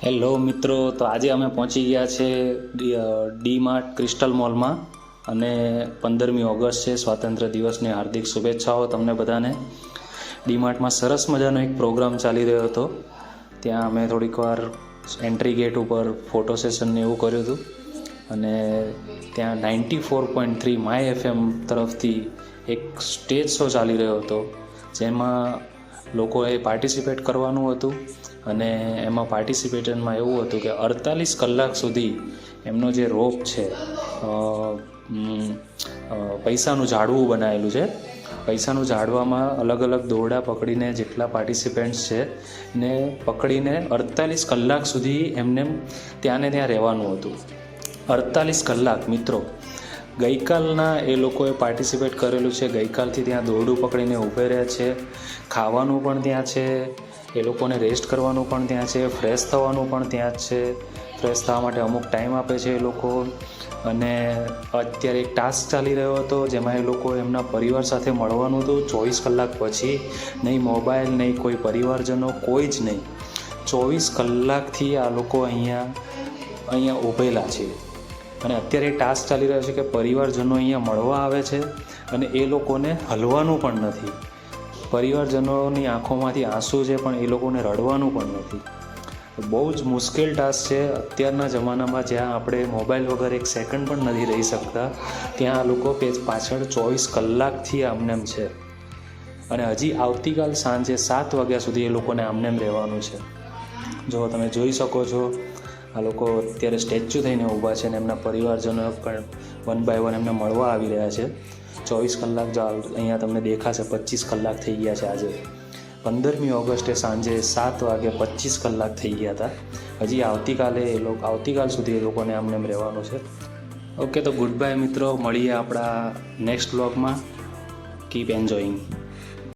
Hello મિત્રો, તો આજે અમે પહોંચી ગયા છે ડી માર્ટ ક્રિસ્ટલ મોલમાં અને 15મી ઓગસ્ટ છે, સ્વાતંત્ર્ય દિવસની હાર્દિક શુભેચ્છાઓ તમને બધાને. ડી માર્ટમાં સરસ મજાનો એક પ્રોગ્રામ ચાલી રહ્યો હતો. ત્યાં અમે થોડીક વાર એન્ટ્રી ગેટ ઉપર ફોટો સેશન ને એવું કર્યું હતું અને ત્યાં 94.3 માય એફએમ તરફથી એક સ્ટેજ શો ચાલી રહ્યો હતો, જેમાં લોકોએ પાર્ટિસિપેટ કરવાનું હતું. અને એમાં પાર્ટિસિપેશનમાં એવું હતું કે 48 કલાક સુધી એમનો જે રોપ છે, પૈસાનું ઝાડવું બનાવેલું છે. પૈસાનું ઝાડવામાં અલગ અલગ દોરડા પકડીને જેટલા પાર્ટિસિપેન્ટ્સ છે ને પકડીને 48 કલાક સુધી એમને ત્યાં ને ત્યાં રહેવાનું હતું. 48 કલાક મિત્રો, ગઈકાલના એ લોકોએ પાર્ટિસિપેટ કરેલું છે. ગઈકાલથી ત્યાં દોરડું પકડીને ઊભે રહે છે. ખાવાનું પણ ત્યાં છે, એ લોકોને રેસ્ટ કરવાનું પણ ત્યાં છે, ફ્રેશ થવાનું પણ ત્યાં જ છે. ફ્રેશ થવા માટે અમુક ટાઈમ આપે છે એ લોકો. અને અત્યારે એક ટાસ્ક ચાલી રહ્યો હતો જેમાં એ લોકો એમના પરિવાર સાથે મળવાનું હતું. 24 કલાક પછી નહીં મોબાઈલ, નહીં કોઈ પરિવારજનો, કોઈ જ નહીં. 24 કલાકથી આ લોકો અહીંયા ઊભેલા છે. અને અત્યારે ટાસ્ક ચાલી રહ્યો છે કે પરિવારજનો અહીંયા મળવા આવે છે અને એ લોકોને હલવાનું પણ નથી. પરિવારજનોની આંખોમાંથી આંસુ છે પણ એ લોકોને રડવાનું પણ નથી. બહુ જ મુશ્કેલ ટાસ્ક છે અત્યારના જમાનામાં, જ્યાં આપણે મોબાઈલ વગર એક સેકન્ડ પણ નથી રહી શકતા. ત્યાં આ લોકો પાછળ 24 કલાકથી આમનેમ છે. અને હજી આવતીકાલ સાંજે 7 વાગ્યા સુધી એ લોકોને આમનેમ રહેવાનું છે. જો તમે જોઈ શકો છો, આ લોકો અત્યારે સ્ટેચ્યુ થઈને ઊભા છે અને એમના પરિવારજનો પણ વન બાય વન એમને મળવા આવી રહ્યા છે. 24 કલાક જો અહીંયા તમને દેખાશે, 25 કલાક થઈ ગયા છે. આજે 15મી ઓગસ્ટે સાંજે 7 વાગે 25 કલાક થઈ ગયા હતા. હજી આવતીકાલ સુધી એ લોકોને આમને એમ રહેવાનું છે. ઓકે, તો ગુડ બાય મિત્રો, મળીએ આપણા નેક્સ્ટ વ્લોગમાં. Keep enjoying.